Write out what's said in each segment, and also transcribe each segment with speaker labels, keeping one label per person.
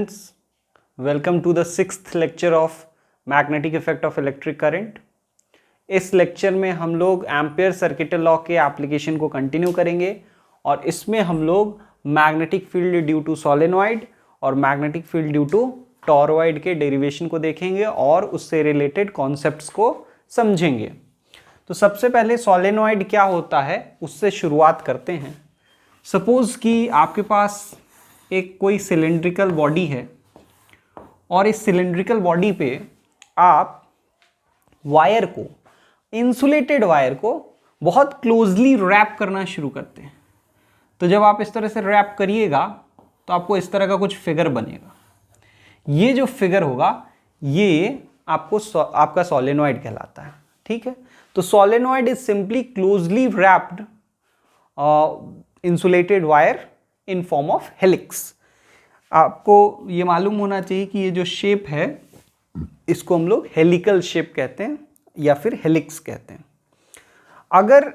Speaker 1: students, welcome to the 6th lecture of magnetic effect of electric current. इस lecture में हम लोग Ampere circuital law के application को कंटिन्यू करेंगे और इसमें हम लोग magnetic field due to solenoid और magnetic field due to toroid के डेरिवेशन को देखेंगे और उससे रिलेटेड कॉन्सेप्ट्स को समझेंगे। तो सबसे पहले सोलेनॉइड क्या होता है उससे शुरुआत करते हैं। सपोज कि आपके पास एक कोई सिलेंड्रिकल बॉडी है और इस सिलेंड्रिकल बॉडी पे आप वायर को, इंसुलेटेड वायर को बहुत क्लोजली रैप करना शुरू करते हैं। तो जब आप इस तरह से रैप करिएगा तो आपको इस तरह का कुछ फिगर बनेगा। ये जो फिगर होगा ये आपका सोलेनॉइड कहलाता है। ठीक है, तो solenoid is simply closely wrapped insulated wire in form of helix. आपको ये मालूम होना चाहिए कि ये जो शेप है इसको हम लोग हेलिकल शेप कहते हैं या फिर हेलिक्स कहते हैं। अगर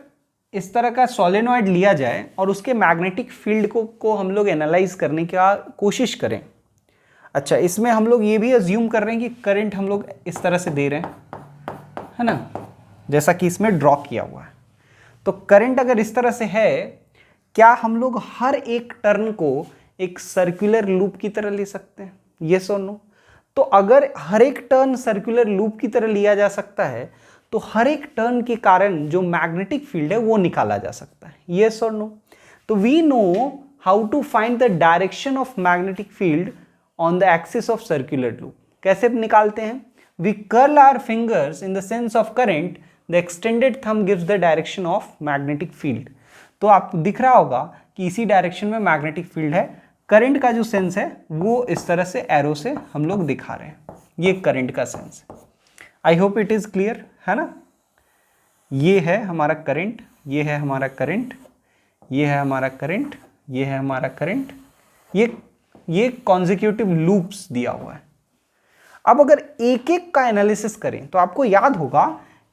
Speaker 1: इस तरह का सोलेनॉइड लिया जाए और उसके मैग्नेटिक फील्ड को हम लोग एनालाइज करने की कोशिश करें, अच्छा इसमें हम लोग ये भी अज्यूम कर रहे हैं कि करंट हम लोग इस तरह से दे रहे हैं, है ना, जैसा कि इसमें ड्रॉ किया हुआ है। तो करंट अगर इस तरह से है, क्या हम लोग हर एक टर्न को एक सर्कुलर लूप की तरह ले सकते हैं? यस और नो? तो अगर हर एक टर्न सर्कुलर लूप की तरह लिया जा सकता है तो हर एक टर्न के कारण जो मैग्नेटिक फील्ड है वो निकाला जा सकता है। यस और नो? तो we know how to find the direction of magnetic field on the axis of circular loop. कैसे निकालते हैं? We curl our fingers in the sense of current, the extended thumb gives the direction of magnetic field. तो आपको दिख रहा होगा कि इसी डायरेक्शन में मैग्नेटिक फील्ड है। करंट का जो सेंस है वो इस तरह से एरो से हम लोग दिखा रहे हैं, ये करंट का सेंस है। I hope it is clear, है ना। ये है हमारा करंट, ये है हमारा करंट, ये है हमारा करंट, ये है हमारा करंट, ये कॉन्जिक्यूटिव लूप्स दिया हुआ है। अब अगर एक एक का एनालिसिस करें तो आपको याद होगा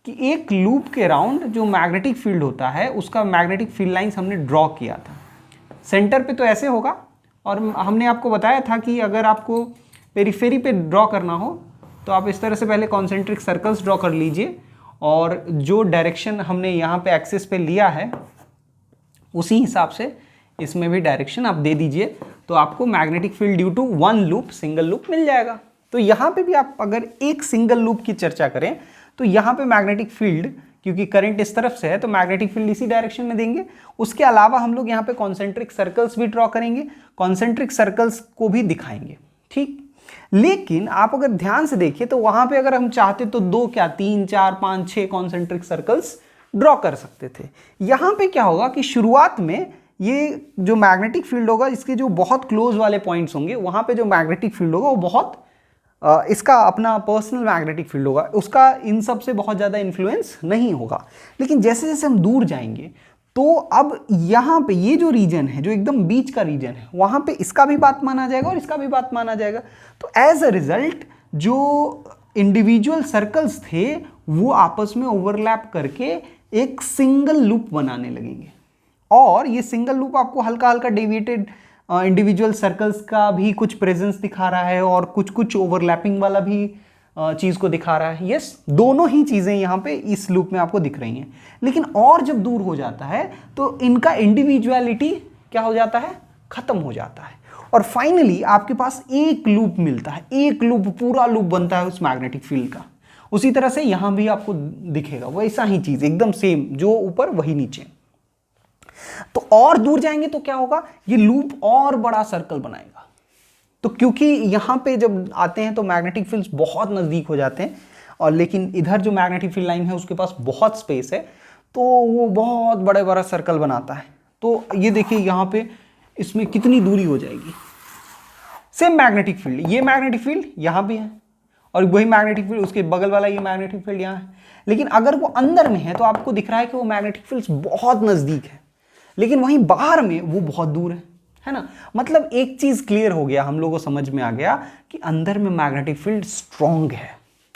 Speaker 1: कि एक लूप के राउंड जो मैग्नेटिक फील्ड होता है उसका मैग्नेटिक फील्ड लाइंस हमने ड्रॉ किया था। सेंटर पे तो ऐसे होगा और हमने आपको बताया था कि अगर आपको पेरिफेरी पे ड्रॉ करना हो तो आप इस तरह से पहले कॉन्सेंट्रिक सर्कल्स ड्रॉ कर लीजिए और जो डायरेक्शन हमने यहाँ पे एक्सिस पे लिया है उसी हिसाब से इसमें भी डायरेक्शन आप दे दीजिए, तो आपको magnetic field due to one loop, single loop मिल जाएगा। तो यहाँ पे भी आप अगर एक सिंगल लूप की चर्चा करें तो यहाँ पे मैग्नेटिक फील्ड, क्योंकि करंट इस तरफ से है तो मैग्नेटिक फील्ड इसी डायरेक्शन में देंगे। उसके अलावा हम लोग यहाँ पे कॉन्सेंट्रिक सर्कल्स भी ड्रॉ करेंगे, कॉन्सेंट्रिक सर्कल्स को भी दिखाएंगे। ठीक, लेकिन आप अगर ध्यान से देखिए तो वहां पे अगर हम चाहते तो 2 क्या 3 4 5 6 कॉन्सेंट्रिक सर्कल्स ड्रॉ कर सकते थे। यहाँ पे क्या होगा कि शुरुआत में ये जो मैग्नेटिक फील्ड होगा इसके जो बहुत क्लोज वाले पॉइंट्स होंगे वहां पे जो मैग्नेटिक फील्ड होगा वो बहुत इसका अपना पर्सनल मैग्नेटिक फील्ड होगा, उसका इन सब से बहुत ज़्यादा इन्फ्लुएंस नहीं होगा। लेकिन जैसे जैसे हम दूर जाएंगे तो अब यहाँ पे ये जो रीजन है, जो एकदम बीच का रीजन है, वहाँ पे इसका भी बात माना जाएगा और इसका भी बात माना जाएगा। तो एज अ रिजल्ट जो इंडिविजुअल सर्कल्स थे वो आपस में ओवरलैप करके एक सिंगल लूप बनाने लगेंगे और ये सिंगल लूप आपको हल्का हल्का डेविएटेड इंडिविजुअल सर्कल्स का भी कुछ प्रेजेंस दिखा रहा है और कुछ कुछ ओवरलैपिंग वाला भी चीज़ को दिखा रहा है। यस, दोनों ही चीज़ें यहाँ पे इस लूप में आपको दिख रही हैं। लेकिन और जब दूर हो जाता है तो इनका इंडिविजुअलिटी क्या हो जाता है, खत्म हो जाता है और फाइनली आपके पास एक लूप मिलता है, एक लूप, पूरा लूप बनता है उस मैग्नेटिक फील्ड का। उसी तरह से यहाँ भी आपको दिखेगा वैसा ही चीज़, एकदम सेम, जो ऊपर वही नीचे। तो और दूर जाएंगे तो क्या होगा, ये लूप और बड़ा सर्कल बनाएगा। तो क्योंकि यहाँ पे जब आते हैं तो मैग्नेटिक फील्ड्स बहुत नज़दीक हो जाते हैं और लेकिन इधर जो मैग्नेटिक फील्ड लाइन है उसके पास बहुत स्पेस है तो वो बहुत बड़ा सर्कल बनाता है। तो ये देखिए यहाँ पे इसमें कितनी दूरी हो जाएगी। सेम मैग्नेटिक फील्ड, ये मैग्नेटिक फील्ड यहाँ भी है और वही मैग्नेटिक फील्ड उसके बगल वाला ये मैग्नेटिक फील्ड यहाँ है। लेकिन अगर वो अंदर में है तो आपको दिख रहा है कि वो मैग्नेटिक फील्ड्स बहुत नज़दीक है, लेकिन वहीं बाहर में वो बहुत दूर है ना। मतलब एक चीज क्लियर हो गया, हम लोगों को समझ में आ गया कि अंदर में मैग्नेटिक फील्ड स्ट्रॉन्ग है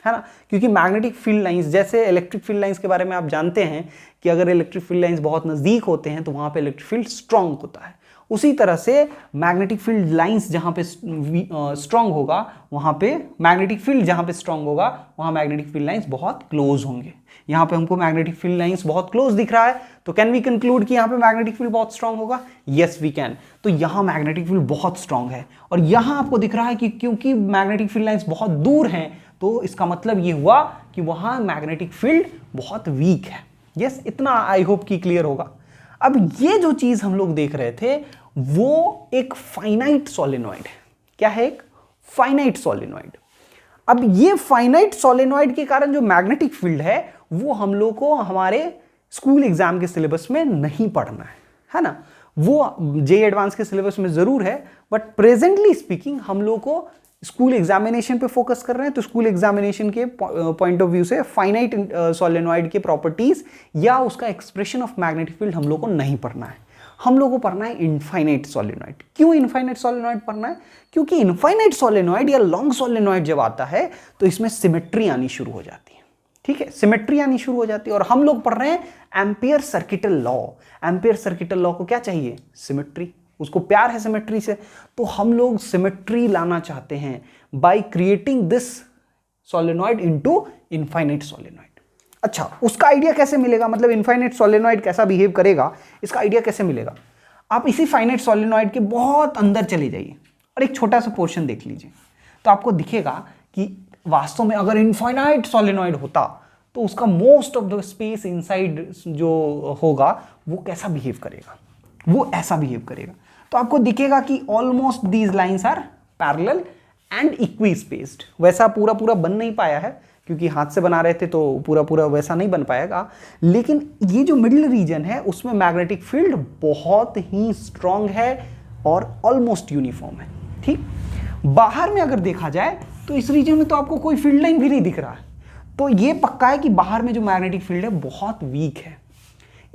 Speaker 1: ना। क्योंकि मैग्नेटिक फील्ड लाइंस, जैसे इलेक्ट्रिक फील्ड लाइंस के बारे में आप जानते हैं कि अगर इलेक्ट्रिक फील्ड लाइंस बहुत नजदीक होते हैं तो वहां पे इलेक्ट्रिक फील्ड स्ट्रॉन्ग होता है उसी तरह से मैग्नेटिक फील्ड लाइंस जहाँ पे स्ट्रांग होगा वहाँ पे मैग्नेटिक फील्ड जहाँ पे स्ट्रांग होगा वहाँ मैग्नेटिक फील्ड लाइंस बहुत क्लोज होंगे। यहाँ पे हमको मैग्नेटिक फील्ड लाइंस बहुत क्लोज दिख रहा है, तो कैन वी कंक्लूड कि यहाँ पे मैग्नेटिक फील्ड बहुत स्ट्रांग होगा? Yes we can. तो यहाँ मैग्नेटिक फील्ड बहुत स्ट्रांग है, और यहाँ आपको दिख रहा है कि क्योंकि मैग्नेटिक फील्ड लाइंस बहुत दूर हैं, तो इसका मतलब ये हुआ कि वहाँ मैग्नेटिक फील्ड बहुत वीक है। यस, इतना आई होप कि क्लियर होगा। अब ये जो चीज हम लोग देख रहे थे वो एक फाइनाइट सोलेनॉइड है। क्या है? एक फाइनाइट सोलेनॉइड। अब ये फाइनाइट सोलेनॉइड के कारण जो मैग्नेटिक फील्ड है वो हम लोग को हमारे स्कूल एग्जाम के सिलेबस में नहीं पढ़ना है ना। वो जेईई एडवांस के सिलेबस में जरूर है, बट प्रेजेंटली स्पीकिंग हम लोग को स्कूल एग्जामिनेशन पे फोकस कर रहे हैं। तो स्कूल एग्जामिनेशन के पॉइंट ऑफ व्यू से फाइनाइट सोलेनॉइड के प्रॉपर्टीज या उसका एक्सप्रेशन ऑफ मैग्नेटिक फील्ड हम लोग को नहीं पढ़ना है, हम लोग को पढ़ना है इनफाइनाइट सोलेनॉइड। क्यों इनफाइनाइट सोलेनॉइड पढ़ना है? क्योंकि इनफाइनाइट सोलेनॉइड या लॉन्ग सोलेनॉइड जब आता है तो इसमें सिमेट्री आनी शुरू हो जाती है। ठीक है, सिमेट्री आनी शुरू हो जाती है, और हम लोग पढ़ रहे हैं ampere circuital law. Ampere circuital law को क्या चाहिए? सिमेट्री। उसको प्यार है सिमेट्री से, तो हम लोग सिमेट्री लाना चाहते हैं by creating this solenoid into infinite solenoid. अच्छा, उसका आइडिया कैसे मिलेगा? मतलब इनफाइनाइट सोलेनॉइड कैसा बिहेव करेगा, इसका आइडिया कैसे मिलेगा? आप इसी फाइनाइट सोलेनॉइड के बहुत अंदर चले जाइए और एक छोटा सा पोर्शन देख लीजिए, तो आपको दिखेगा कि वास्तव में अगर इनफाइनाइट सोलेनॉइड होता तो उसका most of the space inside जो होगा वो कैसा बिहेव करेगा? वो ऐसा बिहेव करेगा। तो आपको दिखेगा कि almost these lines are parallel and equispaced. वैसा पूरा पूरा बन नहीं पाया है क्योंकि हाथ से बना रहे थे तो पूरा पूरा वैसा नहीं बन पाएगा, लेकिन ये जो मिडिल रीजन है उसमें मैग्नेटिक फील्ड बहुत ही स्ट्रांग है और ऑलमोस्ट यूनिफॉर्म है। ठीक, बाहर में अगर देखा जाए तो इस रीजन में तो आपको कोई फील्ड लाइन भी नहीं दिख रहा है, तो ये पक्का है कि बाहर में जो मैग्नेटिक फील्ड है बहुत वीक है।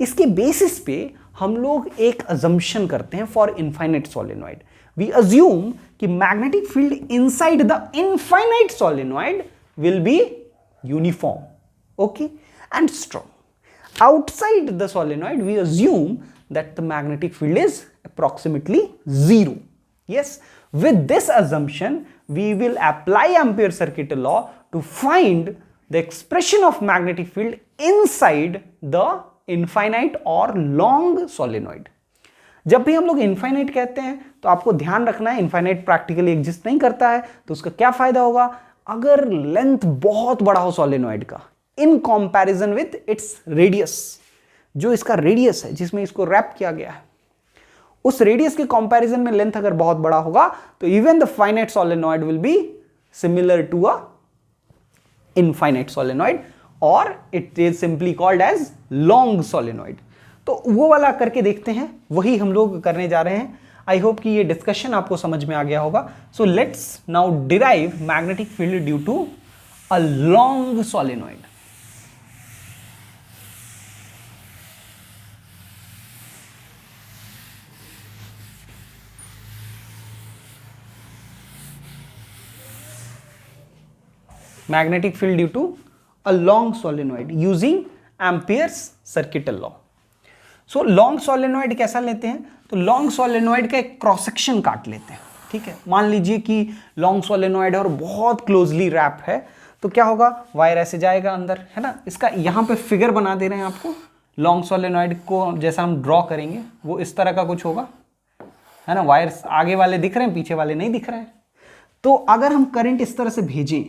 Speaker 1: इसके बेसिस पे हम लोग एक अजम्पशन करते हैं for infinite solenoid. We assume कि magnetic field inside the infinite solenoid will be uniform, okay, and strong. Outside the solenoid we assume that the magnetic field is approximately 0. Yes, with this assumption we will apply Ampere circuital law to find the expression of magnetic field inside the infinite or long solenoid. जब भी हम लोग infinite कहते हैं तो आपको ध्यान रखना है इनफाइनाइट प्रैक्टिकली एग्जिस्ट नहीं करता है, तो उसका क्या फायदा होगा? अगर लेंथ बहुत बड़ा हो सोलेनॉइड का in comparison with its radius, जो इसका रेडियस है जिसमें इसको रैप किया गया है, उस रेडियस के कंपैरिजन में लेंथ अगर बहुत बड़ा होगा तो even the finite solenoid will be similar to a infinite solenoid और it is simply called as long solenoid. तो वो वाला करके देखते हैं, वही हम लोग करने जा रहे हैं। आई होप कि ये डिस्कशन आपको समझ में आ गया होगा। So let's now derive magnetic field due to a long solenoid. Magnetic field due to a long solenoid using Ampere's circuital law. So long solenoid कैसा लेते हैं? तो long solenoid का एक क्रॉस सेक्शन काट लेते हैं। ठीक है, मान लीजिए कि long solenoid है और बहुत क्लोजली रैप है, तो क्या होगा? वायर ऐसे जाएगा अंदर, है ना। इसका यहाँ पे फिगर बना दे रहे हैं आपको। long solenoid को जैसा हम ड्रॉ करेंगे वो इस तरह का कुछ होगा, है ना। वायर्स आगे वाले दिख रहे हैं, पीछे वाले नहीं दिख रहे हैं। तो अगर हम करंट इस तरह से भेजें,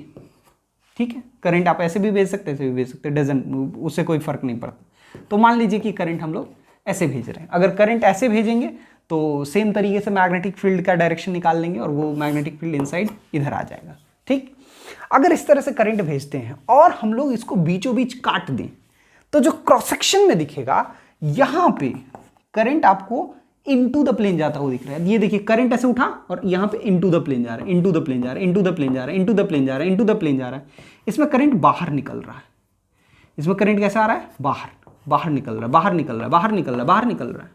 Speaker 1: ठीक है, करंट आप ऐसे भी भेज सकते हैं, ऐसे भी भेज सकते हैं, डजंट, उससे कोई फर्क नहीं पड़ता। तो मान लीजिए कि करंट हम लोग ऐसे भेज रहे हैं। अगर करंट ऐसे भेजेंगे तो सेम तरीके से मैग्नेटिक फील्ड का डायरेक्शन निकाल लेंगे और वो मैग्नेटिक फील्ड इनसाइड इधर आ जाएगा। ठीक, अगर इस तरह से करंट भेजते हैं और हम लोग इसको बीचों बीच काट दें तो जो क्रॉस सेक्शन में दिखेगा यहाँ पे करंट आपको इनटू द प्लेन जाता हुआ दिख रहा है। ये देखिए करंट ऐसे उठा और यहाँ पे इनटू द प्लेन जा रहा है, इनटू द प्लेन जा रहा है, इनटू द प्लेन जा रहा है, इनटू द प्लेन जा रहा है, इनटू द प्लेन जा रहा है। इसमें करंट बाहर निकल रहा है। इसमें करंट कैसा आ रहा है? बाहर, बाहर निकल रहा है, बाहर निकल रहा है, बाहर निकल रहा है, बाहर निकल रहा है।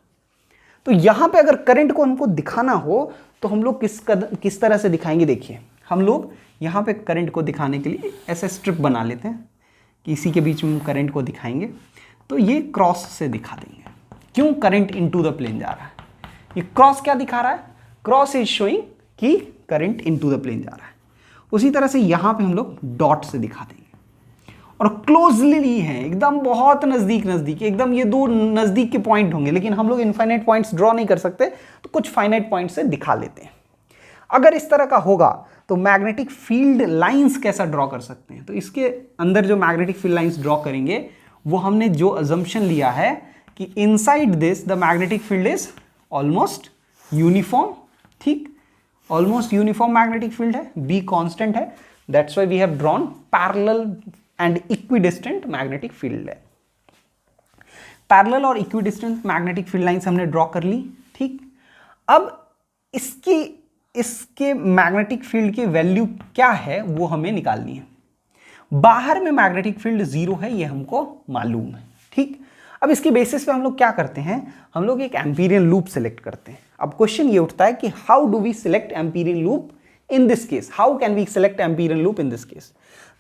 Speaker 1: तो यहाँ पे अगर करंट को हमको दिखाना हो तो हम लोग किस तरह से दिखाएंगे? देखिए, हम लोग यहाँ पे करंट को दिखाने के लिए ऐसे स्ट्रिप बना लेते हैं कि इसी के बीच में करंट को दिखाएंगे। तो ये क्रॉस से दिखा देंगे। क्यों? करंट इनटू द प्लेन जा रहा है, ये क्रॉस क्या दिखा रहा है, क्रॉस इज शोइंग कि करंट इनटू द प्लेन जा रहा है। उसी तरह से यहां पे हम लोग डॉट से दिखा देंगे और क्लोजली है एकदम, बहुत नजदीक नजदीक एकदम, ये दो नजदीक के पॉइंट होंगे, लेकिन हम लोग इनफाइनाइट पॉइंट्स ड्रॉ नहीं कर सकते तो कुछ फाइनाइट पॉइंट से दिखा लेते हैं। अगर इस तरह का होगा तो मैग्नेटिक फील्ड लाइंस कैसा ड्रॉ कर सकते हैं, तो इसके अंदर जो मैग्नेटिक फील्ड लाइंस ड्रॉ करेंगे वो हमने जो अजम्पशन लिया है कि inside this the magnetic field is almost uniform, ठीक, ऑलमोस्ट यूनिफॉर्म मैग्नेटिक फील्ड है, बी कांस्टेंट है, that's why we have drawn parallel and equidistant magnetic field है। पैरेलल और इक्विडिस्टेंट मैग्नेटिक फील्ड लाइंस हमने ड्रॉ कर ली, ठीक। अब इसके मैग्नेटिक फील्ड की वैल्यू क्या है वो हमें निकालनी है। बाहर में मैग्नेटिक फील्ड 0 है, ये हमको मालूम है, ठीक। अब इसके बेसिस पे हम लोग क्या करते हैं, हम लोग एक एम्पीरियन लूप सेलेक्ट करते हैं। अब क्वेश्चन ये उठता है कि how do we select Amperian loop in this case, how can we select Amperian loop in this case.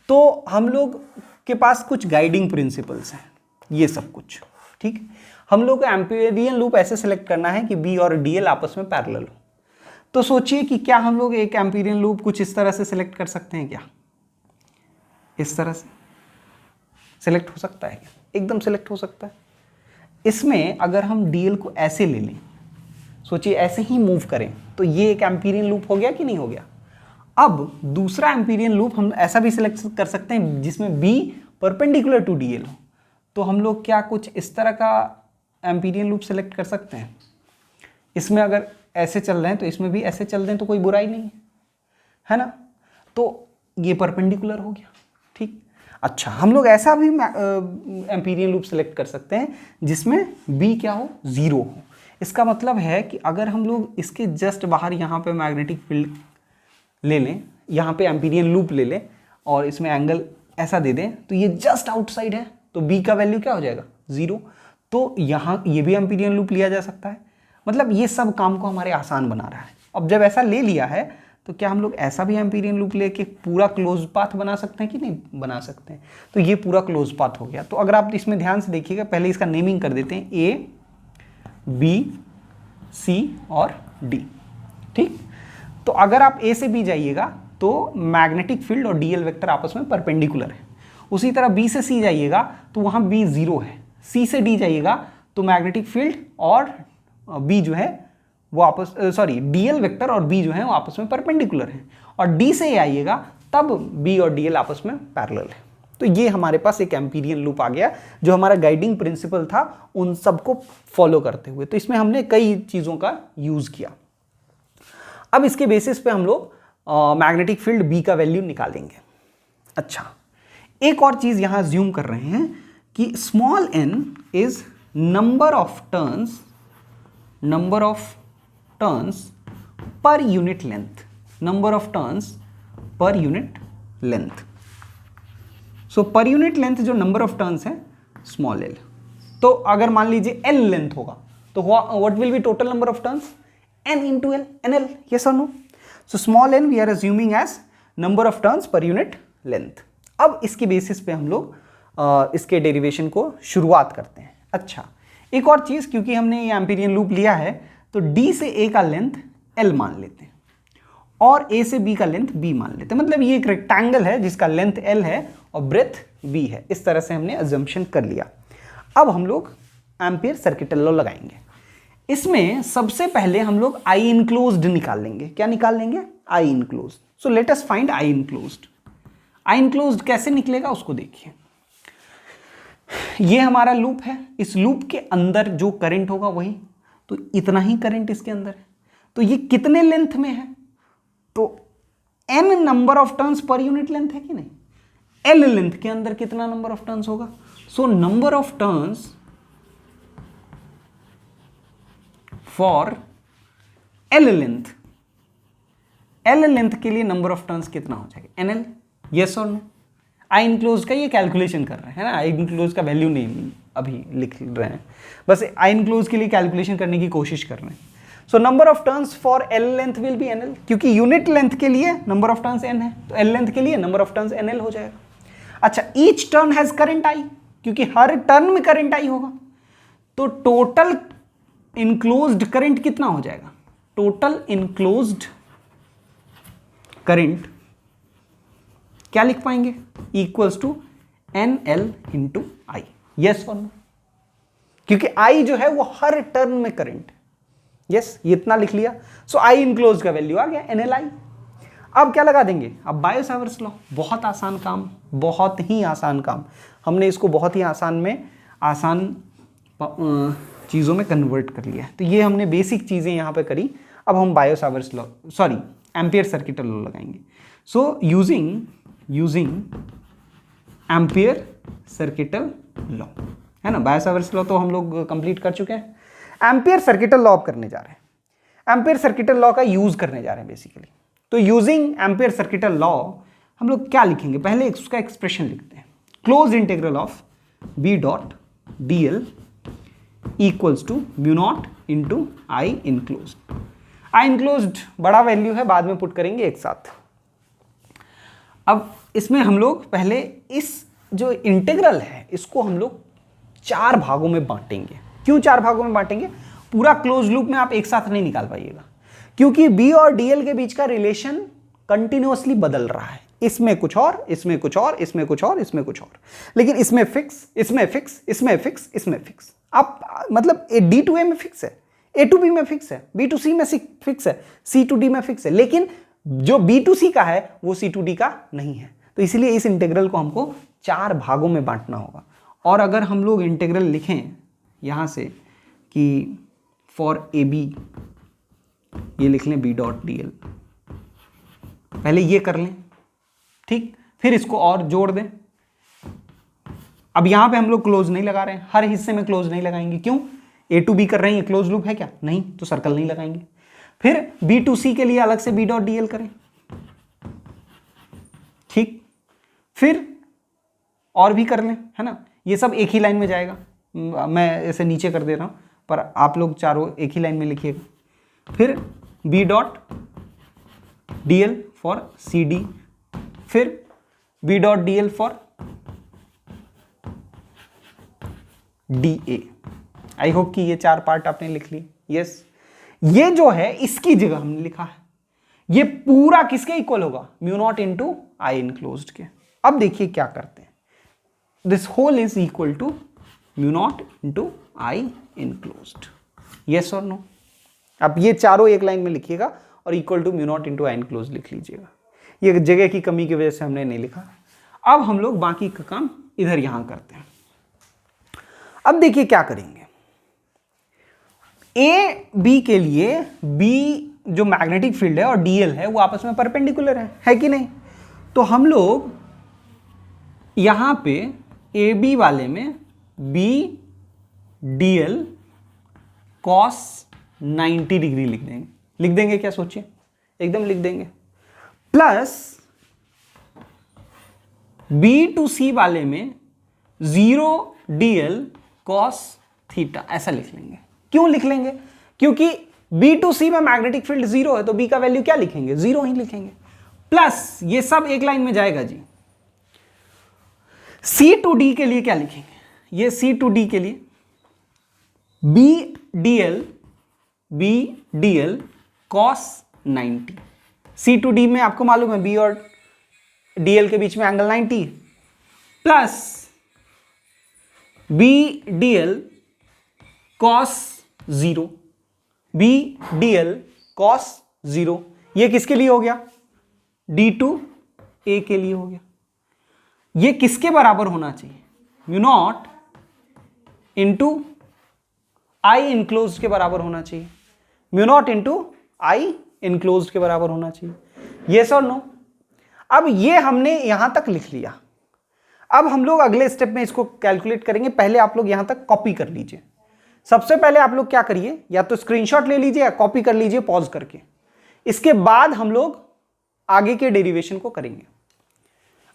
Speaker 1: तो हम लोग के पास कुछ गाइडिंग प्रिंसिपल्स हैं, ये सब कुछ, ठीक। हम लोग को एम्पीरियन लूप ऐसे सिलेक्ट करना है कि बी और डीएल आपस में पैरेलल हो। तो सोचिए कि क्या हम लोग एक एम्पीरियन लूप कुछ इस तरह से सिलेक्ट कर सकते हैं क्या, इस तरह से सिलेक्ट हो सकता है क्या, एकदम सिलेक्ट हो सकता है। इसमें अगर हम डीएल को ऐसे ले लें, सोचिए ऐसे ही मूव करें, तो ये एक एम्पीरियन लूप हो गया कि नहीं हो गया। अब दूसरा एम्पीरियन लूप हम ऐसा भी सिलेक्ट कर सकते हैं जिसमें बी परपेंडिकुलर टू डीएल हो। तो हम लोग क्या कुछ इस तरह का एम्पीरियन लूप सेलेक्ट कर सकते हैं। इसमें अगर ऐसे चल रहे हैं तो इसमें भी ऐसे चल रहे हैं, तो कोई बुराई नहीं है ना। तो ये परपेंडिकुलर हो गया, ठीक। अच्छा, हम लोग ऐसा भी एम्पीरियन लूप सेलेक्ट कर सकते हैं जिसमें बी क्या हो, 0 हो। इसका मतलब है कि अगर हम लोग इसके जस्ट बाहर यहाँ पे मैग्नेटिक फील्ड ले लें, यहाँ पे एम्पीरियन लूप ले लें और इसमें एंगल ऐसा दे दें, तो ये जस्ट आउटसाइड है, तो बी का वैल्यू क्या हो जाएगा, 0। तो यहाँ ये भी एम्पीरियन लूप लिया जा सकता है। मतलब ये सब काम को हमारे आसान बना रहा है। अब जब ऐसा ले लिया है तो क्या हम लोग ऐसा भी एम्पीरियन लूप लेके पूरा क्लोज पाथ बना सकते हैं कि नहीं बना सकते हैं। तो ये पूरा क्लोज पाथ हो गया। तो अगर आप इसमें ध्यान से देखिएगा, पहले इसका नेमिंग कर देते हैं, ए, बी, सी और डी, ठीक। तो अगर आप ए से बी जाइएगा तो मैग्नेटिक फील्ड और डीएल वेक्टर आपस में परपेंडिकुलर है। उसी तरह बी से सी जाइएगा तो वहाँ बी 0 है। सी से डी जाइएगा तो मैग्नेटिक फील्ड और बी जो है वो आपस डीएल वेक्टर और बी जो है वो आपस में परपेंडिकुलर है। और डी से आइएगा तब बी और डीएल आपस में पैरेलल है। तो ये हमारे पास एक एम्पीरियन लूप आ गया जो हमारा गाइडिंग प्रिंसिपल था उन सबको फॉलो करते हुए। तो इसमें हमने कई चीज़ों का यूज़ किया। अब इसके बेसिस पे हम लोग मैग्नेटिक फील्ड बी का वैल्यू निकालेंगे। अच्छा, एक और चीज़ यहाँ ज्यूम कर रहे हैं कि small n is number of turns per unit length, number of turns per unit length. सो पर यूनिट लेंथ जो नंबर ऑफ टर्न्स है स्मॉल l। तो अगर मान लीजिए l लेंथ होगा तो what will be total number of turns, n into l, nl, yes or no? So small n we are assuming as number of turns per unit length। अब इसके basis पे हम लोग इसके डेरिवेशन को शुरुआत करते हैं। अच्छा, एक और चीज़, क्योंकि हमने ये एम्पीरियन लूप लिया है तो d से a का लेंथ l मान लेते हैं और a से b का लेंथ b मान लेते हैं। मतलब ये एक रेक्टेंगल है जिसका लेंथ l है और ब्रेथ b है। इस तरह से हमने अजम्पशन कर लिया। अब हम लोग एम्पियर सर्किटल लॉ लगाएंगे। इसमें सबसे पहले हम लोग आई इनक्लोज्ड निकाल लेंगे। क्या निकाल लेंगे, I enclosed. So let us find I enclosed. I enclosed कैसे निकलेगा उसको देखिए। ये हमारा लूप है, इस लूप के अंदर जो करंट होगा वही, तो इतना ही करंट इसके अंदर है। तो ये कितने लेंथ में है, तो n number of turns per unit length है कि नहीं, l लेंथ के अंदर कितना नंबर ऑफ टर्न्स होगा। So number of turns for L length, L length के लिए नंबर ऑफ टर्न्स कितना हो जाएगा, NL, यस और नो। आई इनक्लोज का ये कैलकुलेशन कर रहे हैं ना, आई इनक्लोज का वैल्यू नहीं अभी लिख रहे हैं, बस आई इनक्लोज के लिए कैलकुलेशन करने की कोशिश कर रहे हैं। So number of turns for L length will be NL, क्योंकि यूनिट लेंथ के लिए नंबर ऑफ टर्न्स N है तो L लेंथ के लिए नंबर ऑफ टर्न्स NL हो जाएगा। अच्छा, each turn has current I, क्योंकि हर टर्न में करंट I होगा, तो टोटल इनक्लोज्ड करंट कितना हो जाएगा, टोटल इनक्लोज्ड करंट क्या लिख पाएंगे, equals to NL into I. Yes और नो, क्योंकि आई जो है वो हर टर्न में करंट, यस ये इतना लिख लिया। सो आई इनक्लोज का वैल्यू आ गया NLI। अब क्या लगा देंगे, अब बायो सावर्ट्स लॉ, बहुत आसान काम, बहुत ही आसान काम, हमने इसको बहुत ही आसान में आसान चीज़ों में कन्वर्ट कर लिया। तो ये हमने बेसिक चीज़ें यहाँ पे करी। अब हम Biot Savart's law, sorry Ampere circuital law लगाएंगे। So using Ampere circuital law, है ना, बायो सावर्ट्स लॉ तो हम लोग कंप्लीट कर चुके हैं। एम्पियर सर्किटल लॉ अब करने जा रहे हैं, एम्पियर सर्किटल लॉ का यूज करने जा रहे हैं बेसिकली। तो यूजिंग एम्पियर सर्किटल लॉ हम लोग क्या लिखेंगे, पहले उसका एक्सप्रेशन लिखते हैं, close integral of B dot DL equals to mu naught into I enclosed. I enclosed बड़ा वैल्यू है, बाद में पुट करेंगे एक साथ। अब इसमें हम लोग पहले इस जो इंटीग्रल है इसको हम लोग 4 भागों में बांटेंगे। क्यों 4 भागों में बांटेंगे, पूरा क्लोज लूप में आप एक साथ नहीं निकाल पाइएगा, क्योंकि B और DL के बीच का रिलेशन कंटिन्यूअसली बदल रहा है, इसमें कुछ और, इसमें कुछ और, इसमें कुछ और, इसमें कुछ और, लेकिन इसमें फिक्स, इसमें फिक्स, इसमें फिक्स, इसमें फिक्स। आप मतलब D to A में फिक्स है, A to B में फिक्स है, B to C में फिक्स है, C to D में फिक्स है, लेकिन जो B to C का है वो C to D का नहीं है। तो इसलिए इस इंटीग्रल को हमको 4 भागों में बांटना होगा। और अगर हम लोग इंटीग्रल लिखें यहाँ से कि फॉर AB, ये लिख लें B डॉट DL, पहले ये कर लें, ठीक, फिर इसको और जोड़ दें। अब यहां पे हम लोग क्लोज नहीं लगा रहे हैं, हर हिस्से में क्लोज नहीं लगाएंगे, क्यों, A to B कर रहे हैं, ये क्लोज लूप है क्या, नहीं, तो सर्कल नहीं लगाएंगे। फिर B to C के लिए अलग से B डॉट DL करें, ठीक, फिर और भी कर लें, है ना, ये सब एक ही लाइन में जाएगा। मैं ऐसे नीचे कर दे रहा हूं, पर आप लोग चारों एक ही लाइन में लिखिएगा। फिर B dot DL for CD, फिर B dot DL for DA। I hope कि ये 4 पार्ट आपने लिख लिए। यस, ये जो है इसकी जगह हमने लिखा है, ये पूरा किसके इक्वल होगा, mu naught into I enclosed के। अब देखिए क्या करते हैं, this whole is equal to mu naught into I enclosed. Yes और नो, अब ये चारों एक लाइन में लिखिएगा और equal to mu naught into I enclosed लिख लीजिएगा। ये जगह की कमी की वजह से हमने नहीं लिखा। अब हम लोग बाकी का काम इधर यहां करते हैं। अब देखिए क्या करेंगे, ए बी के लिए बी जो मैग्नेटिक फील्ड है और डीएल है वो आपस में परपेंडिकुलर है कि नहीं, तो हम लोग यहां पे ए बी वाले में बी डीएल कॉस 90 डिग्री लिख देंगे क्या, सोचिए, एकदम लिख देंगे, प्लस बी टू सी वाले में 0 DL कॉस थीटा, ऐसा लिख लेंगे। क्यों लिख लेंगे, क्योंकि बी टू सी में मैग्नेटिक फील्ड 0 है, तो बी का वैल्यू क्या लिखेंगे, 0 ही लिखेंगे, प्लस ये सब एक लाइन में जाएगा जी। सी टू डी के लिए क्या लिखेंगे, ये सी टू डी के लिए B D L cos 90। C to D में आपको मालूम है बी और डी एल के बीच में angle 90, plus B D L cos 0, B D L cos 0, ये किसके लिए हो गया, डी टू ए के लिए हो गया। ये किसके बराबर होना चाहिए, mu naught into I enclosed के बराबर होना चाहिए, mu naught into I enclosed के बराबर होना चाहिए। यस और नो। अब ये हमने यहां तक लिख लिया, अब हम लोग अगले स्टेप में इसको कैलकुलेट करेंगे। पहले आप लोग यहां तक कॉपी कर लीजिए। सबसे पहले आप लोग क्या करिए, या तो स्क्रीनशॉट ले लीजिए या कॉपी कर लीजिए पॉज करके, इसके बाद हम लोग आगे के डेरिवेशन को करेंगे।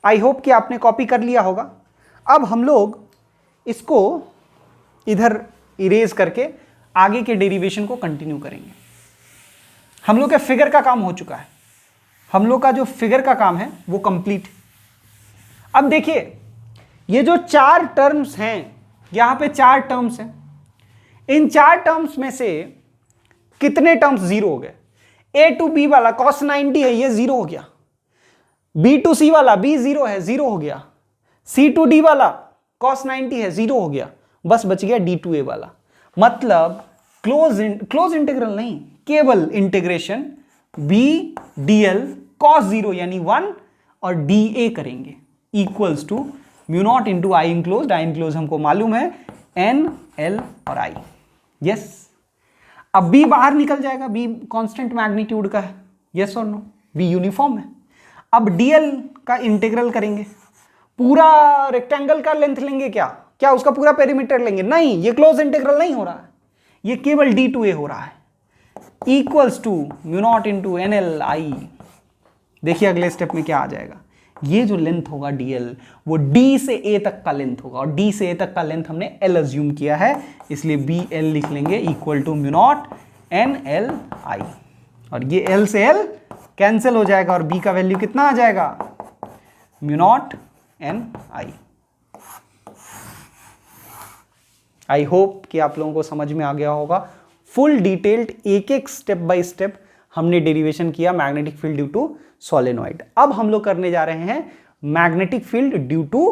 Speaker 1: आई होप कि आपने कॉपी कर लिया होगा। अब हम लोग इसको इधर इरेज करके आगे के डेरिवेशन को कंटिन्यू करेंगे। हम लोग का फिगर का काम हो चुका है, हम लोग का जो फिगर का काम है वो कंप्लीट। अब देखिए ये जो 4 टर्म्स हैं, यहां पे 4 टर्म्स हैं, इन 4 टर्म्स में से कितने टर्म्स जीरो हो गए? ए टू बी वाला cos 90 है, ये जीरो हो गया। बी टू सी वाला बी जीरो है, जीरो हो गया। सी टू डी वाला cos 90 है, जीरो हो गया। बस बच गया डी टू ए वाला। मतलब क्लोज इंटीग्रल नहीं, केवल integration B D L cos zero यानी 1 और डी ए करेंगे equals to mu naught into I enclose. I enclose हमको मालूम है एन एल और आई। यस, अब बी बाहर निकल जाएगा, बी कांस्टेंट मैग्नीट्यूड का है, यस और नो, बी यूनिफॉर्म है। अब डीएल का इंटीग्रल करेंगे, पूरा रेक्टेंगल का लेंथ लेंगे क्या? क्या उसका पूरा पेरीमीटर लेंगे? नहीं, ये क्लोज इंटीग्रल नहीं हो रहा है, ये केवल डी टू ए हो रहा है equals to mu naught into N L I. देखिए अगले स्टेप में क्या आ जाएगा। ये जो लेंथ होगा डीएल वो डी से ए तक का लेंथ होगा, और डी से ए तक का लेंथ हमने एल अज्यूम किया है, इसलिए बी एल लिख लेंगे equal to mu naught N L I. और ये एल से एल कैंसिल हो जाएगा और बी का वैल्यू कितना आ जाएगा? Mu naught N I. I hope कि आप लोगों को समझ में आ गया होगा। फुल डिटेल्ड एक एक स्टेप बाय स्टेप हमने डेरिवेशन किया magnetic field due to solenoid. अब हम लोग करने जा रहे हैं magnetic field due to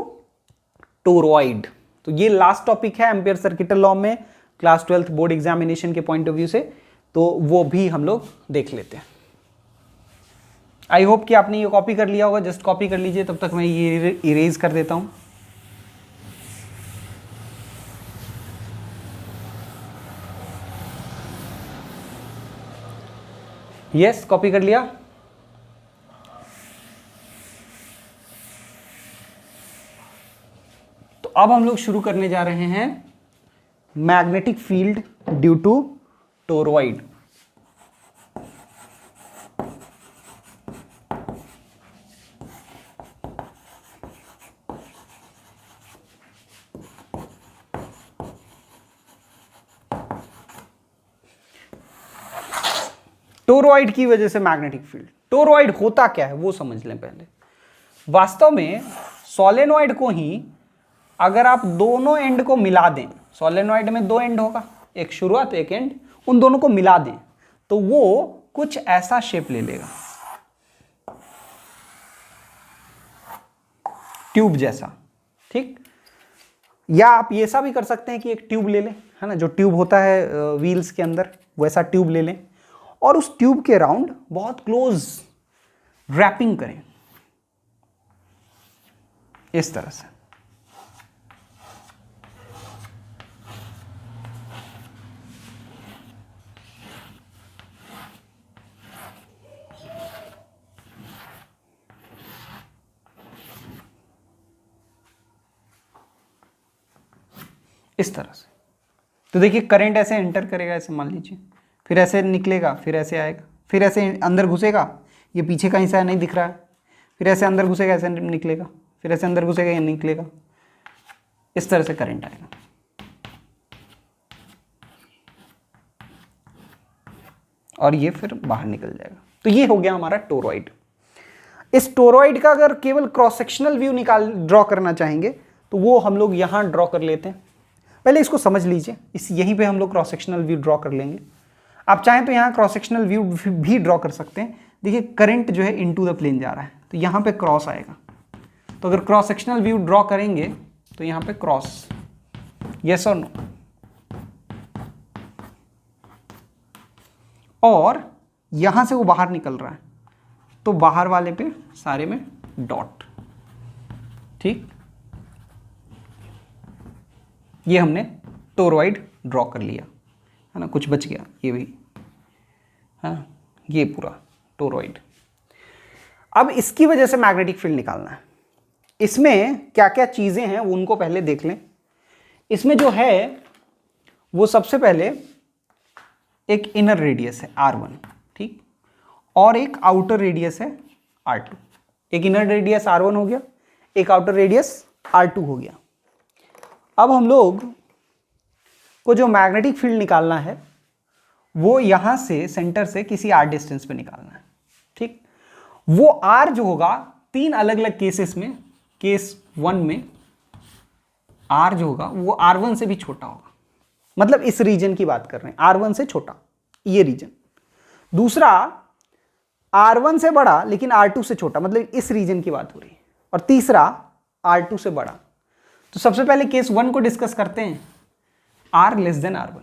Speaker 1: toroid. तो ये लास्ट टॉपिक है एम्पियर सर्किटल लॉ में, क्लास 12th बोर्ड एग्जामिनेशन के पॉइंट ऑफ व्यू से, तो वो भी हम लोग देख लेते हैं। आई होप कि आपने ये कॉपी कर लिया होगा, जस्ट कॉपी कर लीजिए, तब तक मैं ये इरेज कर देता हूं। यस, कॉपी कर लिया। तो अब हम लोग शुरू करने जा रहे हैं magnetic field due to toroid. Toroid की वजह से मैग्नेटिक फील्ड। टोरॉइड होता क्या है वो समझ लें पहले। वास्तव में सोलेनॉइड को ही अगर आप दोनों एंड को मिला दें, सोलेनॉइड में 2 एंड होगा, एक शुरुआत एक एंड, उन दोनों को मिला दें तो वो कुछ ऐसा शेप ले लेगा, ट्यूब जैसा, ठीक। या आप ये ऐसा भी कर सकते हैं कि एक ट्यूब ले लें, है ना, जो ट्यूब होता है व्हील्स के अंदर, वैसा ट्यूब ले लें और उस ट्यूब के राउंड बहुत क्लोज रैपिंग करें इस तरह से। इस तरह से तो देखिए करंट ऐसे एंटर करेगा, ऐसे मान लीजिए, फिर ऐसे निकलेगा, फिर ऐसे आएगा, फिर ऐसे अंदर घुसेगा, ये पीछे का हिस्सा नहीं दिख रहा है, फिर ऐसे अंदर घुसेगा, ऐसे निकलेगा, फिर ऐसे अंदर घुसेगा, ये निकलेगा, इस तरह से करंट आएगा। और ये फिर बाहर निकल जाएगा। तो ये हो गया हमारा टोरॉइड। इस टोरॉइड का अगर केवल क्रॉस सेक्शनल व्यू ड्रॉ करना चाहेंगे तो वो हम लोग यहां ड्रॉ कर लेते हैं। पहले इसको समझ लीजिए, इस यहीं पे हम लोग क्रॉस सेक्शनल व्यू ड्रॉ कर लेंगे। आप चाहें तो यहाँ क्रॉस सेक्शनल व्यू भी ड्रॉ कर सकते हैं। देखिए करंट जो है इनटू द प्लेन जा रहा है, तो यहाँ पे क्रॉस आएगा। तो अगर क्रॉस सेक्शनल व्यू ड्रॉ करेंगे तो यहाँ पे क्रॉस, यस और नो, और यहाँ से वो बाहर निकल रहा है तो बाहर वाले पे सारे में डॉट, ठीक। ये हमने टोरॉइड ड्रॉ कर लिया, है ना, कुछ बच गया, ये भी, है ना, ये पूरा टोरॉइड। अब इसकी वजह से मैग्नेटिक फील्ड निकालना है। इसमें क्या क्या चीज़ें हैं उनको पहले देख लें। इसमें जो है वो सबसे पहले एक इनर रेडियस है R1, ठीक, और एक आउटर रेडियस है R2। एक इनर रेडियस R1 हो गया, एक आउटर रेडियस R2 हो गया। अब हम लोग को जो मैग्नेटिक फील्ड निकालना है वो यहां से सेंटर से किसी R डिस्टेंस पे निकालना है, ठीक। वो R जो होगा 3 अलग अलग केसेस में, केस 1 में R जो होगा वो R1 से भी छोटा होगा, मतलब इस रीजन की बात कर रहे हैं, R1 से छोटा ये रीजन। दूसरा R1 से बड़ा लेकिन R2 से छोटा, मतलब इस रीजन की बात हो रही है। और तीसरा R2 से बड़ा। तो सबसे पहले केस 1 को डिस्कस करते हैं, R लेस देन R1।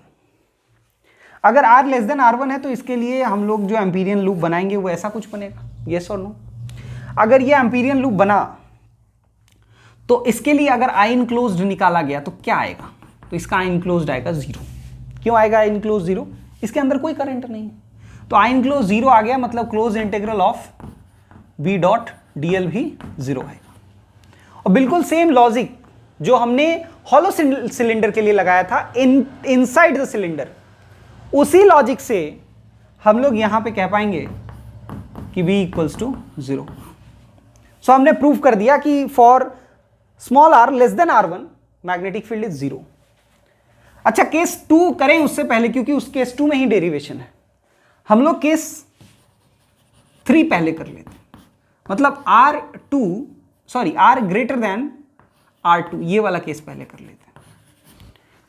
Speaker 1: अगर R लेस देन R1 है तो इसके लिए हम लोग जो एम्पीरियन लूप बनाएंगे वो ऐसा कुछ बनेगा, यस और नो। अगर ये एम्पीरियन लूप बना तो इसके लिए अगर I इनक्लोज्ड निकाला गया तो क्या आएगा, तो इसका I इनक्लोज्ड आएगा 0। क्यों आएगा I इनक्लोज्ड 0? इसके अंदर कोई करंट नहीं है, तो I इनक्लोज्ड 0 आ गया, मतलब close integral of B dot dl भी 0 आएगा। और बिल्कुल सेम लॉजिक जो हमने हॉलो सिलेंडर के लिए लगाया था इनसाइड द सिलेंडर, उसी लॉजिक से हम लोग यहां पे कह पाएंगे कि B इक्वल्स टू 0। सो हमने प्रूव कर दिया कि for small r less than R1 magnetic field is 0। अच्छा, केस 2 करें उससे पहले, क्योंकि उस केस 2 में ही डेरिवेशन है, हम लोग केस 3 पहले कर लेते हैं। मतलब R ग्रेटर देन R2 ये वाला केस पहले कर लेते हैं।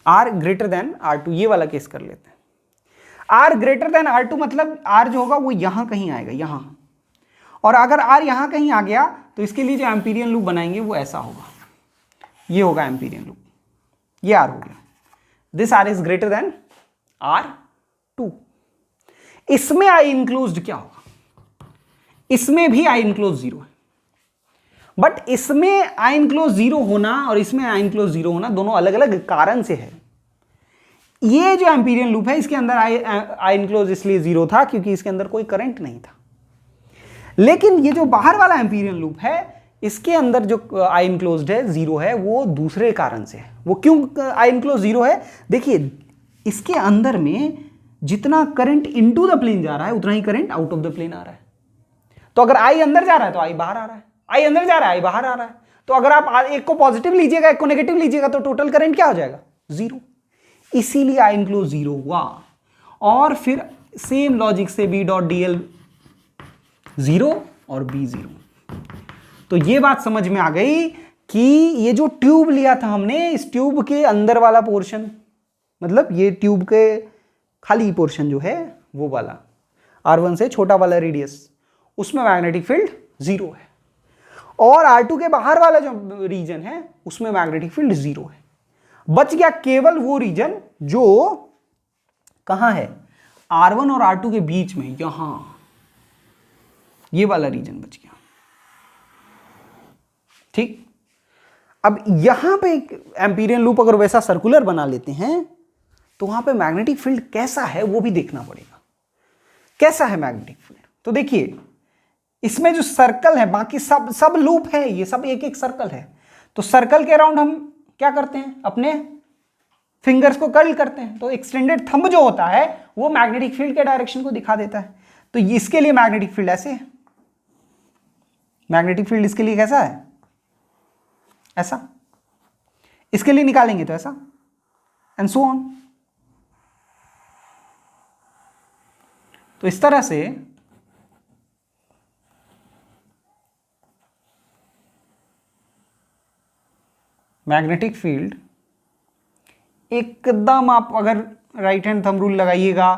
Speaker 1: R ग्रेटर देन R2 ये वाला केस कर लेते हैं। R ग्रेटर देन R2 मतलब R जो होगा वो यहां कहीं आएगा, यहां। और अगर R यहां कहीं आ गया तो इसके लिए जो एम्पीरियन लूप बनाएंगे वो ऐसा होगा, ये होगा एम्पीरियन लूप, ये R हो गया। This R is greater than R2। इसमें I इनक्लोज्ड क्या होगा, इसमें भी I इनक्लोज 0 है, बट इसमें I इनक्लोज 0 होना और इसमें I इनक्लोज 0 होना दोनों अलग अलग कारण से है। ये जो एम्पीरियन लूप है इसके अंदर I इनक्लोज इसलिए 0 था क्योंकि इसके अंदर कोई करंट नहीं था। लेकिन ये जो बाहर वाला एम्पीरियन लूप है इसके अंदर जो I इनक्लोज्ड है 0 है, वो दूसरे कारण से है। वो क्यों I इनक्लोज 0 है? देखिए, इसके अंदर में जितना करंट इनटू द प्लेन जा रहा है उतना ही current out of the plane आ रहा है। तो अगर I अंदर जा रहा है तो I बाहर आ रहा है, I अंदर जा रहा है I बाहर आ रहा है। तो अगर आप एक को पॉजिटिव लीजिएगा एक को नेगेटिव लीजिएगा तो टोटल करंट क्या हो जाएगा, 0। इसीलिए I इनक्लोज 0 हुआ। और फिर सेम लॉजिक से B डॉट dl 0 और B 0। तो ये बात समझ में आ गई कि ये जो ट्यूब लिया था हमने, इस ट्यूब के अंदर वाला पोर्शन, मतलब ये ट्यूब के खाली पोर्शन जो है वो वाला R1 से छोटा वाला रेडियस, उसमें मैग्नेटिक फील्ड 0 है। और R2 के बाहर वाला जो रीजन है उसमें मैग्नेटिक फील्ड 0 है। बच गया केवल वो रीजन जो कहां है, R1 और R2 के बीच में, यहां, ये वाला रीजन बच गया। ठीक, अब यहां पे एक एम्पीरियन लूप अगर वैसा सर्कुलर बना लेते हैं तो वहां पे मैग्नेटिक फील्ड कैसा है वो भी देखना पड़ेगा। कैसा है मैग्नेटिक फील्ड? तो देखिए, इसमें जो सर्कल है, बाकी सब लूप है, ये सब एक एक सर्कल है। तो सर्कल के अराउंड हम क्या करते हैं, अपने फिंगर्स को कर्ल करते हैं। तो एक्सटेंडेड थंब जो होता है वो मैग्नेटिक फील्ड के डायरेक्शन को दिखा देता है। तो इसके लिए मैग्नेटिक फील्ड ऐसे है, मैग्नेटिक फील्ड इसके लिए कैसा है, ऐसा। इसके लिए निकालेंगे तो ऐसा, एंड सो ऑन। तो इस तरह से मैग्नेटिक फील्ड एकदम, आप अगर राइट हैंड थंब रूल लगाइएगा,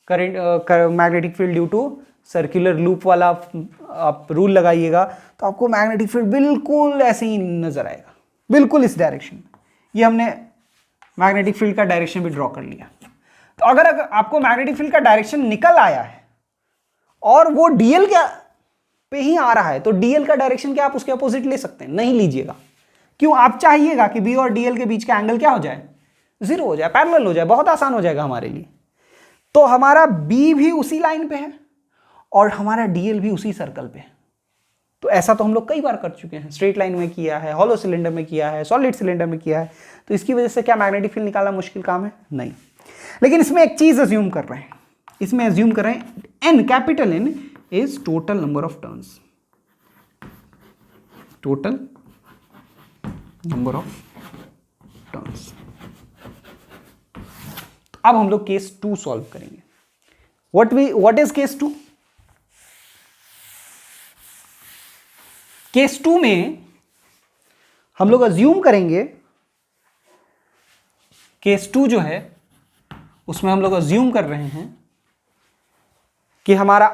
Speaker 1: current magnetic field due to circular loop वाला आप रूल लगाइएगा तो आपको मैग्नेटिक फील्ड बिल्कुल ऐसे ही नजर आएगा, बिल्कुल इस डायरेक्शन में। ये हमने मैग्नेटिक फील्ड का डायरेक्शन भी ड्रॉ कर लिया। तो अगर आपको मैग्नेटिक फील्ड का डायरेक्शन निकल आया है और वो डीएल क्या पे ही आ रहा है, तो डीएल का डायरेक्शन क्या आप उसके अपोजिट ले सकते हैं? नहीं लीजिएगा। क्यों? आप चाहिएगा कि बी और डीएल के बीच का एंगल क्या हो जाए, 0 हो जाए, पैरेलल हो जाए, बहुत आसान हो जाएगा हमारे लिए। तो हमारा बी भी उसी लाइन पे है और हमारा डीएल भी उसी सर्कल पे है। तो ऐसा तो हम लोग कई बार कर चुके हैं, स्ट्रेट लाइन में किया है, हॉलो सिलेंडर में किया है, सॉलिड सिलेंडर में किया है। तो इसकी वजह से क्या मैग्नेटिक फील्ड निकालना मुश्किल काम है? नहीं। लेकिन इसमें एक चीज अज्यूम कर रहे हैं, इसमें अज्यूम कर रहे हैं N, capital N is total number of turns, total number of turns. अब हम लोग केस 2 सॉल्व करेंगे। What is case 2? केस 2 में हम लोग अज्यूम करेंगे, केस 2 जो है उसमें हम लोग अज्यूम कर रहे हैं कि हमारा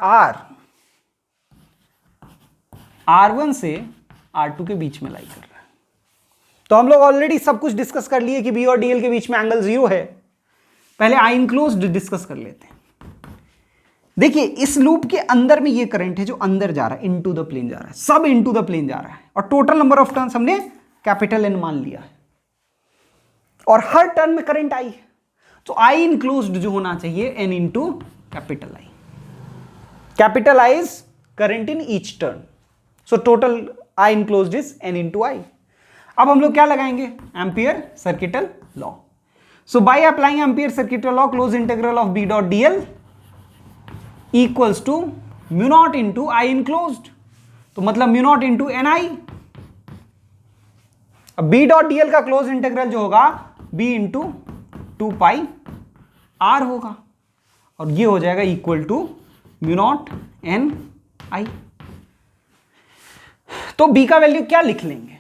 Speaker 1: R1 से R2 के बीच में लाई कर रहा है। तो हम लोग ऑलरेडी सब कुछ डिस्कस कर लिए कि B और DL के बीच में एंगल 0 है। पहले I इनक्लोज्ड डिस्कस कर लेते हैं। देखिए इस लूप के अंदर में ये करंट है जो अंदर जा रहा है, इनटू द प्लेन जा रहा है, सब इनटू द प्लेन जा रहा है, और टोटल नंबर ऑफ टर्न्स हमने कैपिटल N मान लिया है, और हर टर्न में करंट I है। तो I इनक्लोज्ड जो होना चाहिए N into capital I। Capital I is current in each turn, so total I enclosed is N into I। अब हम लोग क्या लगाएंगे? Ampere circuital law. So by applying Ampere circuital law, close integral of B dot DL equals to mu naught into I enclosed, तो मतलब mu naught into NI। अब B dot DL का close integral जो होगा B into 2 pi R होगा, और ये हो जाएगा equal to mu naught NI। तो B का वैल्यू क्या लिख लेंगे?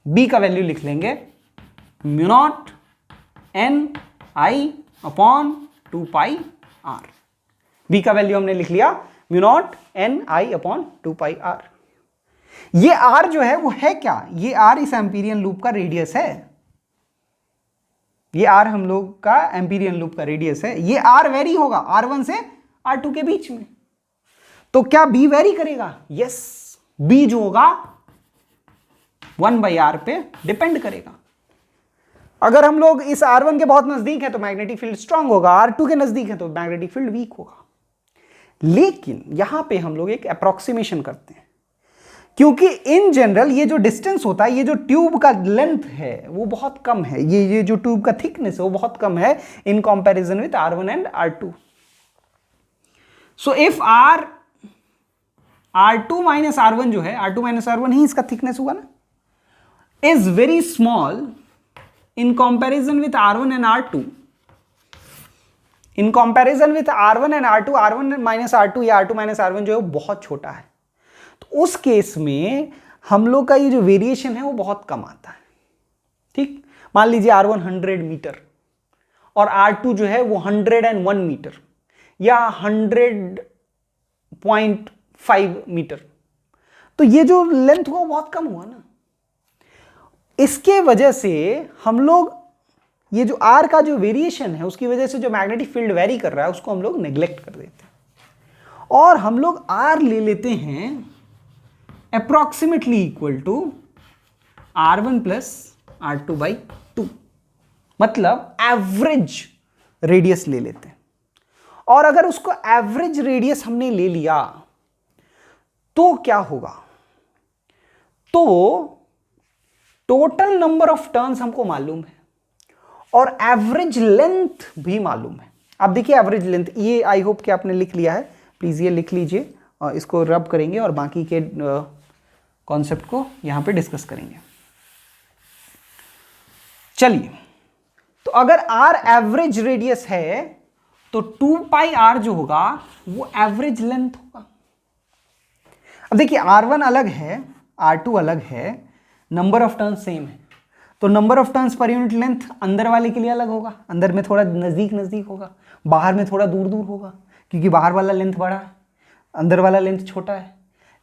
Speaker 1: B का वैल्यू लिख लेंगे mu naught NI upon 2 pi R। B का वैल्यू हमने लिख लिया mu naught NI upon 2 pi R। ये R जो है वो है क्या? ये R इस एम्पीरियन लूप का रेडियस है। ये R हम लोग का एम्पीरियन लूप का रेडियस है। ये R वेरी होगा R1 से R2 के बीच में। तो क्या B वेरी करेगा? यस, B जो होगा 1/R पे डिपेंड करेगा। अगर हम लोग इस R1 के बहुत नजदीक है तो मैग्नेटिक फील्ड स्ट्रांग होगा, R2 के नजदीक है तो मैग्नेटिक फील्ड वीक होगा। लेकिन यहां पे हम लोग एक अप्रोक्सीमेशन करते हैं, क्योंकि इन जनरल ये जो डिस्टेंस होता है, ये जो ट्यूब का लेंथ है वो बहुत कम है, ये जो ट्यूब का थिकनेस है वो बहुत कम है in comparison with R1 and R2। So if R2 minus R1 जो है, R2 माइनस R1 ही इसका थिकनेस हुआ ना, is very small in comparison with R1 and R2। In comparison with R1 and R2, R1 minus R2 या R2 minus R1 जो है वो बहुत छोटा है। तो उस केस में हम लोग का ये जो वेरिएशन है वो बहुत कम आता है। ठीक, मान लीजिए R1 100 मीटर और R2 जो है वो 101 मीटर या 100.5 मीटर, तो ये जो लेंथ हुआ बहुत कम हुआ ना। इसके वजह से हम लोग ये जो R का जो वेरिएशन है उसकी वजह से जो मैग्नेटिक फील्ड वेरी कर रहा है उसको हम लोग नेग्लेक्ट कर देते हैं, और हम लोग R ले लेते हैं approximately equal to R1 plus R2 by 2, मतलब एवरेज रेडियस ले लेते हैं। और अगर उसको एवरेज रेडियस हमने ले लिया तो क्या होगा? तो टोटल नंबर ऑफ टर्न्स हमको मालूम है और एवरेज लेंथ भी मालूम है। अब देखिए एवरेज लेंथ, ये आई होप कि आपने लिख लिया है, प्लीज ये लिख लीजिए, और इसको रब करेंगे और बाकी के कॉन्सेप्ट को यहां पे डिस्कस करेंगे। चलिए, तो अगर R एवरेज रेडियस है तो 2 पाई R जो होगा वो एवरेज लेंथ होगा। अब देखिए R1 अलग है, R2 अलग है, नंबर ऑफ टर्न्स सेम है, तो number of turns per unit length अंदर वाले के लिए अलग होगा, अंदर में थोड़ा नजदीक नजदीक होगा, बाहर में थोड़ा दूर दूर होगा, क्योंकि बाहर वाला लेंथ बड़ा है, अंदर वाला लेंथ छोटा है।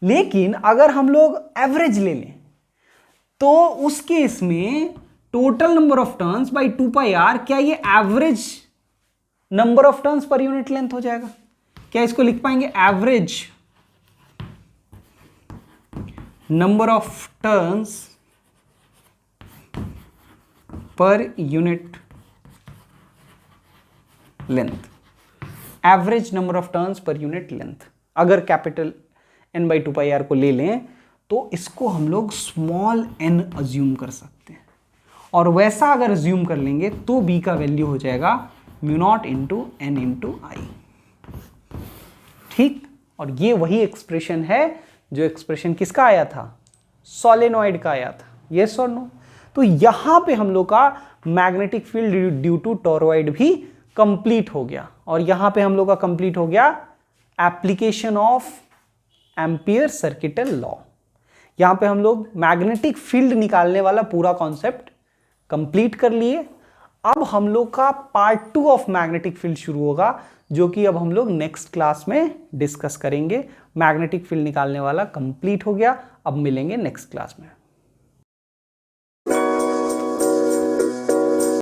Speaker 1: लेकिन अगर हम लोग एवरेज ले लें तो उस केस में total number of turns by 2 pi R, क्या ये average number of turns per unit length हो जाएगा? क्या इसको लिख पाएंगे average number of turns per unit length, average number of turns per unit length. अगर capital N by 2 pi R को ले लें तो इसको हम लोग स्मॉल n अज्यूम कर सकते हैं, और वैसा अगर अज्यूम कर लेंगे तो B का वैल्यू हो जाएगा mu naught into N into I। ठीक, और ये वही एक्सप्रेशन है जो एक्सप्रेशन किसका आया था? सोलेनॉइड का आया था, यस और नो। तो यहां पे हम लोग का magnetic field due to toroid भी कंप्लीट हो गया, और यहां पे हम लोग का कंप्लीट हो गया application of ampere circuital law. यहां पे हम लोग मैग्नेटिक फील्ड निकालने वाला पूरा कॉन्सेप्ट कंप्लीट कर लिए। अब हम लोग का पार्ट 2 ऑफ मैग्नेटिक फील्ड शुरू होगा, जो कि अब हम लोग नेक्स्ट क्लास में डिस्कस करेंगे। मैग्नेटिक फील्ड निकालने वाला कंप्लीट हो गया, अब मिलेंगे नेक्स्ट क्लास में।